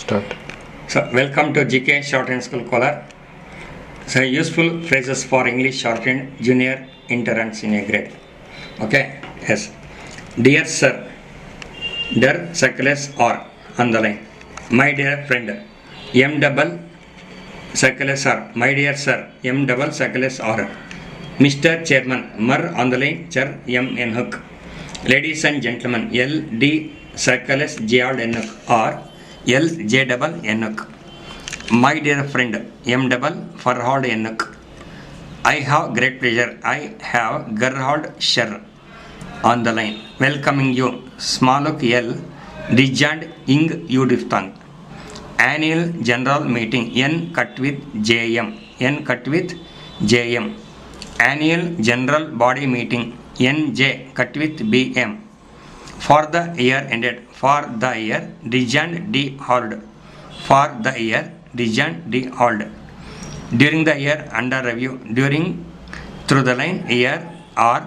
Start. So, welcome to GK Shorthand School Kolar. So, useful phrases for English Shorthand Junior Inter and Senior Grade. Okay, yes. Dear Sir, Der circles R on the line. My dear friend, M double circles R. My dear sir, M double circles R. Mr. Chairman, Mer on the line, Char M N hook. Ladies and gentlemen, L D circles J old N hook or L J double N hook. My dear friend, M double Farhad N hook. I have great pleasure. I have Gerhard Scher on the line. Welcoming you, Smalluk L. Dijand Ing Udiftang. Annual General Meeting N cut with JM. N cut with JM. Annual General Body Meeting NJ cut with BM. For the year ended. For the year Dijand D hold. For the year Dijand D hold. During the year under review. During through the line year or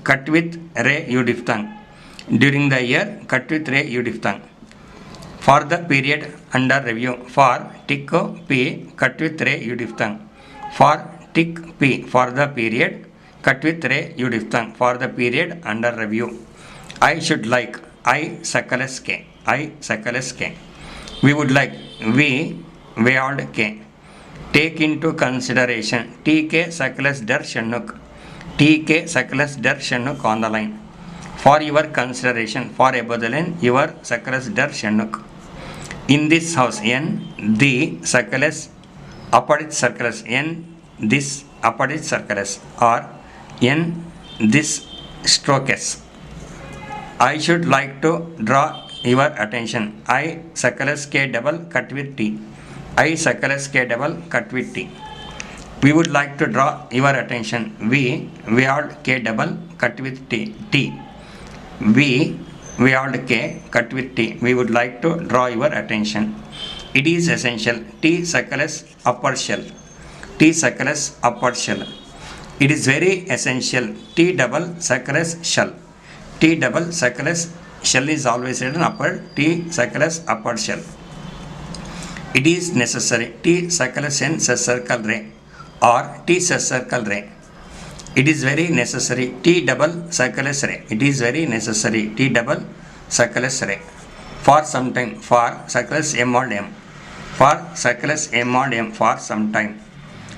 cut with Ray Udiftang. During the year cut with Ray Udiftang. For the period under review. For tick P cut with Ray Udiftang. For tick P for the period cut with Ray Udiftang. For the period under review. I should like I circles K. I circles K. We would like we veiled K. Take into consideration TK circles der Shanuk. TK circles der Shanuk on the line. For your consideration, for above the line, your circles der Shanuk. In this house, N the circles opposite circles N this opposite circles or N this strokes. I should like to draw your attention. I circles K double cut with T. I circles K double cut with T. We would like to draw your attention. We veiled K double cut with T. T. We veiled K cut with T. We would like to draw your attention. It is essential. T circles upper shell. T circles upper shell. It is very essential. T double circles shell. T double circles shell is always written upper. T circles upper shell. It is necessary. T circles N circle ray or T circle ray. It is very necessary. T double circles ray. It is very necessary. T double circles ray. For some time. For circles M and M. For circles M and M. For some time.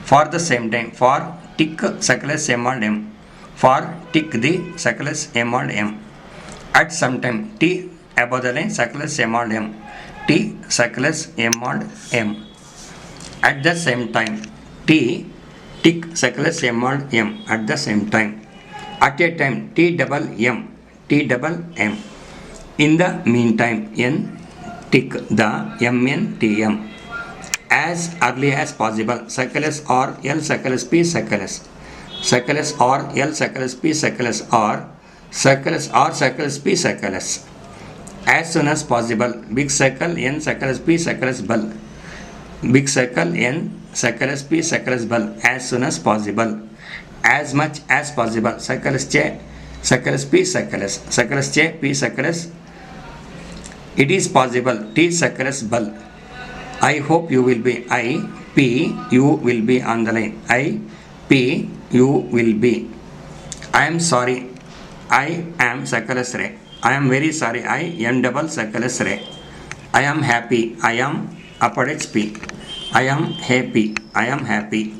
For the same time. For tick circles M and M. For tick the circles M and M. At some time. T above the line circles M and M. T circles M and M. At the same time. T tick circles M and M at the same time. At a time T double M. T double M. In the meantime N tick the MNTM. As early as possible. Circles or L circles P circles. Circles or L circles P circles or circles or circles P circles. As soon as possible. Big circle N circles P circles ball. Big circle N circles P circles ball. As soon as possible. As much as possible. Circles J circles P circles. Circles J P circles. It is possible. T circles ball. I hope you will be. I P you will be on the line. I P you will be. I am sorry. I am circles ray. I am very sorry. I am double circles ray. I am happy. I am upper HP. I am happy. I am happy.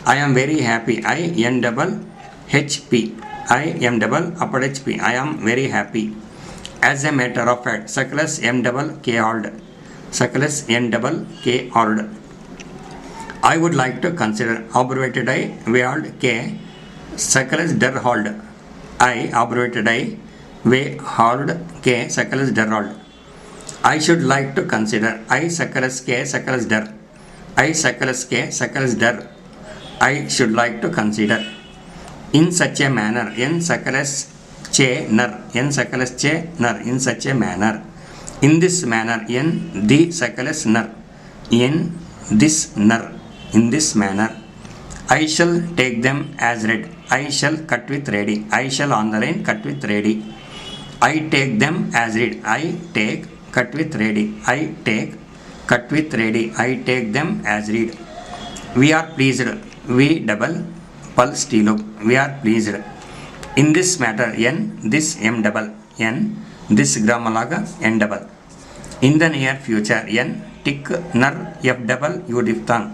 I am very happy. I am double HP. I am double upper HP. I am very happy. As a matter of fact, circles M double K old. Circles N double K old. I would like to consider abbreviated I veiled K circles der hold. I abbreviated I veiled K circles der hold. I should like to consider I circles K circles der. I circles K circles der. I should like to consider. In such a manner. N circles Ch ner. N circles Ch ner. In such a manner. In this manner. N the circles ner. In this ner. In this manner. I shall take them as read. I shall cut with ready. I shall on the line cut with ready. I take them as read. I take cut with ready. I take, cut with ready. I take them as read. We are pleased. We double, pul steelo. We are pleased. In this matter, n, this m double, n, this grammalaga n double. In the near future, n, tick, nar, f double, u diphthong.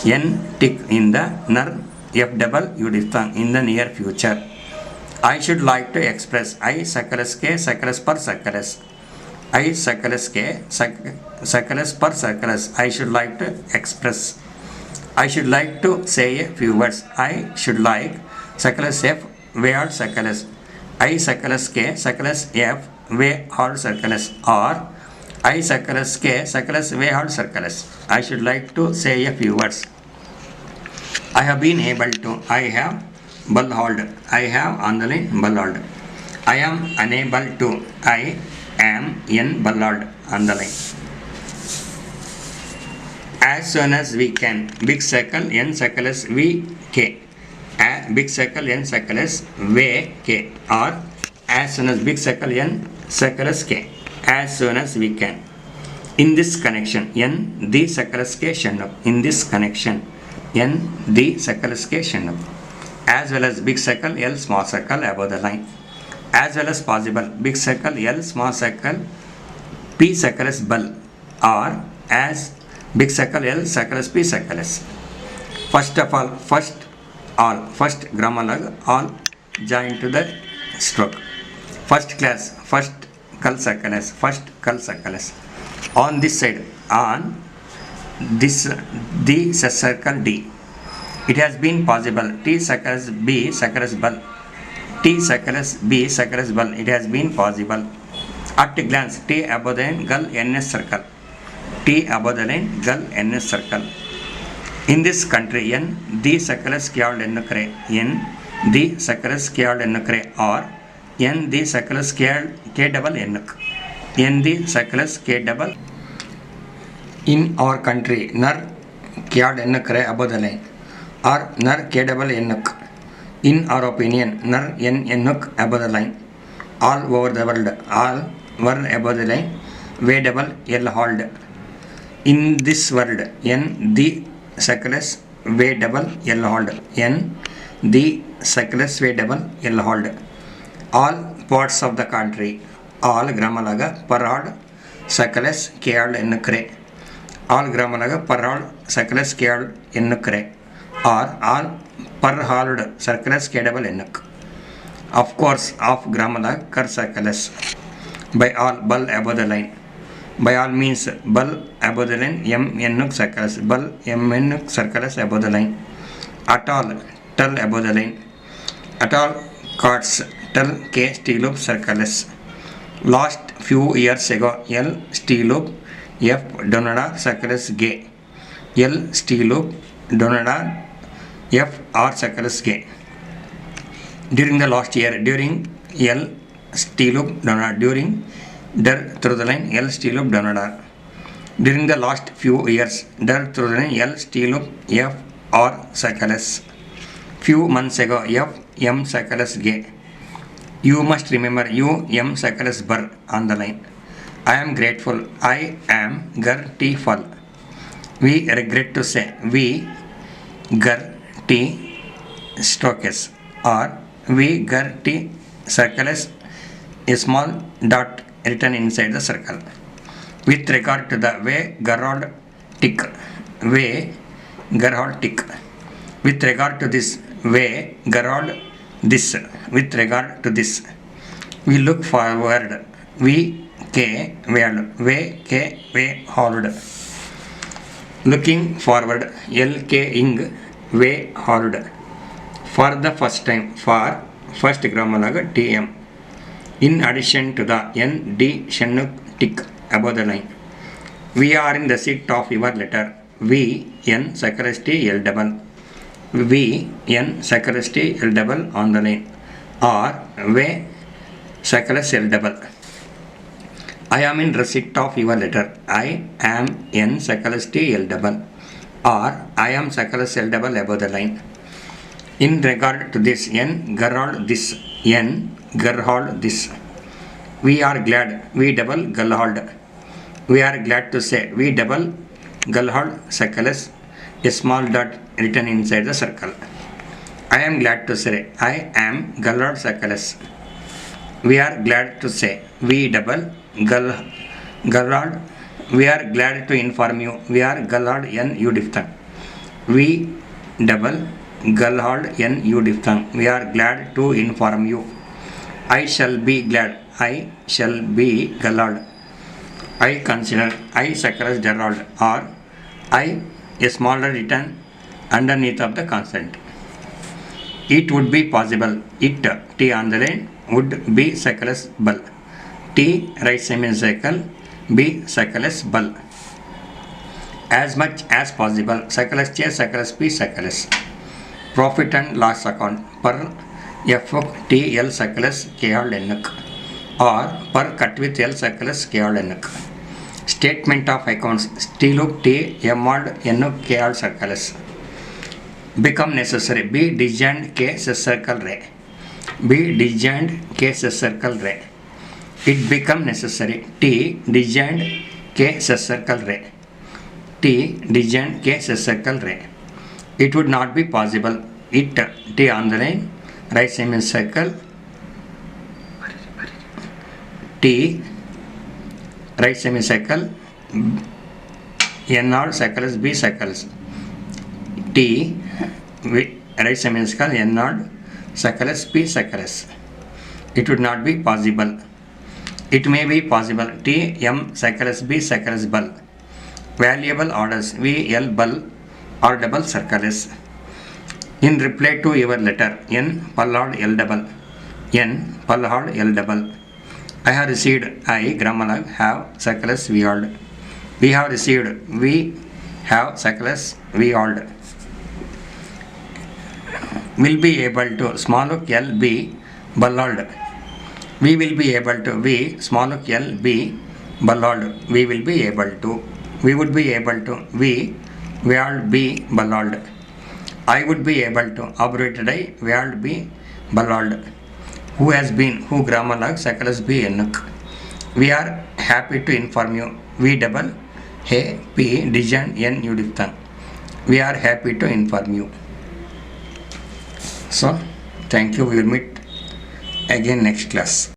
N, tick, in the, nar, f double, u diphthong. In the near future. I should like to express. I success ke, success per success. I success ke, success per success. I should like to express. I should like to say a few words. I should like success f, way or success. I success ke, success f, way or success. Or I success ke, success way or success. I should like to say a few words. I have been able to. I have bullhold. I have on the line bullhold. I am unable to. I am in bullhold on the line. As soon as we can. Big circle n circles v k. Big circle n circles v k. Or as soon as big circle n circles k. As soon as we can. In this connection, n the circles k shannup. In this connection, n the circles k shannup. As well as big circle L small circle above the line. As well as possible, big circle L small circle P circles bull. Or as big circle L circles P circles. First of all, first grammar log, all join to the stroke. First class, first cul circles, first cul circles. On this side, on this the circle D. It has been possible. T circles B circles bull. T circles B circles bull. It has been possible. At a glance, T above the line, gull NS circle. T above the line, gull NS circle. In this country, N the circles kyaal ennukre. N the circles kyaal ennukre. Or N the circles k double ennuk. N the circles k double. In our country, nar kyaal ennukre above the line. Or nar k double ennuk. In our opinion, nar n ennuk above the line. All over the world, all were above the line. Way double l hold. In this world, n the circles way double l hold. N the circles way double l hold. All parts of the country, all grammalaga per hold circles kyaal ennukre. All grammalaga per hold circles kyaal ennukre. Or all per hold circles k double ennuk. Of course, of grammala kar circles. By all, bull above the line. By all means, bull above the line, m ennuk circles. Bull m ennuk circles above the line. At all, tull above the line. At all courts, tull k steeloop circles. Last few years ago, L steeloop f donada circles gay. L steeloop donada f or circles k. During the last year, during L steeloop donada, during der through the line L steeloop donada. During the last few years, der through the line L steeloop f or circles. Few months ago, f m circles gay. You must remember u m circles bar on the line. I am grateful. I am grateful. We regret to say. We T strokes or V T circles a small dot written inside the circle. With regard to the way Gerald tick, way Gerald tick. With regard to this way Gerald this. With regard to this, we look forward. We K way K way hold. Looking forward, LK ing way hold. For the first time, for first grammalaga TM. In addition to the ND Shanuk tick above the line. We are in the seat of your letter. V N sacristy L double. V N sacristy L double on the line. Or V sacris L double. I am in receipt of your letter. I am in sacristy L double. Or I am sacris L double above the line. In regard to this, N Gerald this. N Gerald this. We are glad. We double Gerald. We are glad to say. We double Gulhard circles, a small dot written inside the circle. I am glad to say. I am Gulhard circles. We are glad to say. We double Gulhard. We are glad to inform you. We are Gulhard N U diphthong. We double Gulhard N U diphthong. We are glad to inform you. I shall be glad. I shall be Gulhard. I consider. I circles Gerald. Or I a smaller written underneath of the consonant. It would be possible. It T on the line would be circles bull. T right semicircle B circles bull. As much as possible circles Ch circles P circles. Profit and loss account per F T L circles K or N or per cut with L circles K or N. Statement of accounts T look T M mod N K or circles. Become necessary. B disjoint K circle ray. B disjoint K circle ray. It become necessary. T disjoint K circle ray. T disjoint K circle ray. It would not be possible. It T on the line right semicircle T right semicircle N or circles B circles T right semicircle N or circles P circles. It would not be possible. It may be possible. T M circles B circles bull. Valuable orders V L bull or double circles. In reply to your letter N Pallad L double. N Pallad L double. I have received. I Gramalag have circles V old. We have received. We have circles V old. Will be able to small L B Ballard. We will be able to. We small L B Ballard. We will be able to. We would be able to. We will be Ballard. I would be able to. Abbreviated I will be Ballard. Who has been. Who Gramalag circles B N. We are happy to inform you. We double A P disjoint N U diphthong. We are happy to inform you. So, thank you. We will meet again next class.